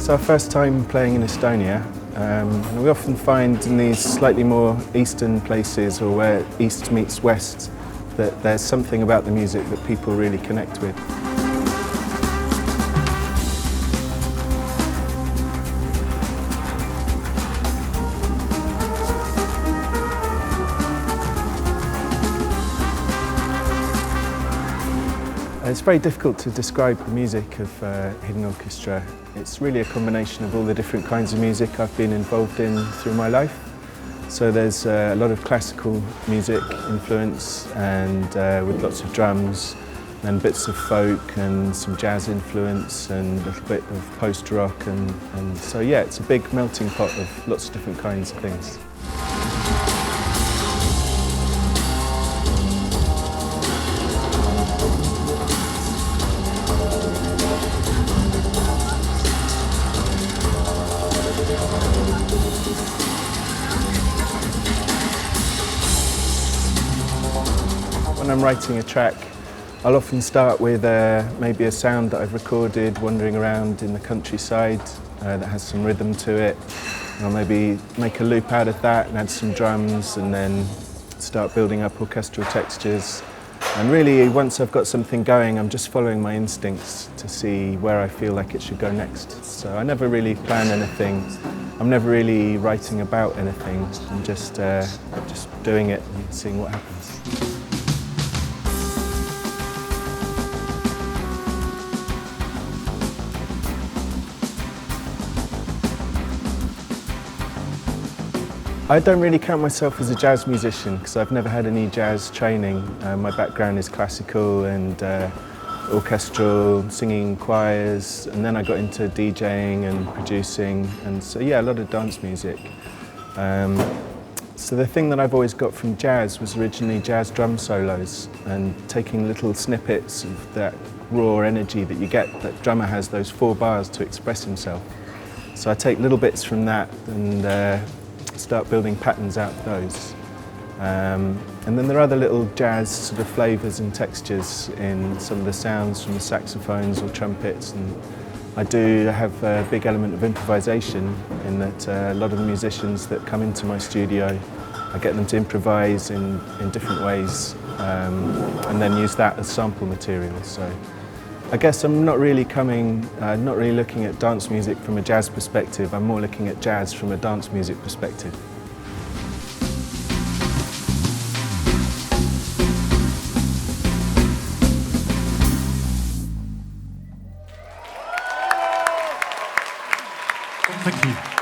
It's our first time playing in Estonia, and we often find in these slightly more eastern places, or where east meets west, that there's something about the music that people really connect with. It's very difficult to describe the music of Hidden Orchestra. It's really a combination of all the different kinds of music I've been involved in through my life. So there's a lot of classical music influence, and with lots of drums and bits of folk and some jazz influence and a little bit of post-rock, and so yeah, it's a big melting pot of lots of different kinds of things. When I'm writing a track, I'll often start with maybe a sound that I've recorded wandering around in the countryside that has some rhythm to it. And I'll maybe make a loop out of that and add some drums, and then start building up orchestral textures. And really, once I've got something going, I'm just following my instincts to see where I feel like it should go next. So I never really plan anything. I'm never really writing about anything. I'm just doing it and seeing what happens. I don't really count myself as a jazz musician because I've never had any jazz training. My background is classical and orchestral, singing choirs, and then I got into DJing and producing, and so yeah, a lot of dance music. So the thing that I've always got from jazz was originally jazz drum solos, and taking little snippets of that raw energy that you get, that drummer has those 4 bars to express himself. So I take little bits from that and start building patterns out of those. And then there are other little jazz sort of flavours and textures in some of the sounds from the saxophones or trumpets. And I do have a big element of improvisation in that a lot of the musicians that come into my studio, I get them to improvise in different ways, and then use that as sample material. So I guess I'm not really looking at dance music from a jazz perspective. I'm more looking at jazz from a dance music perspective. Thank you.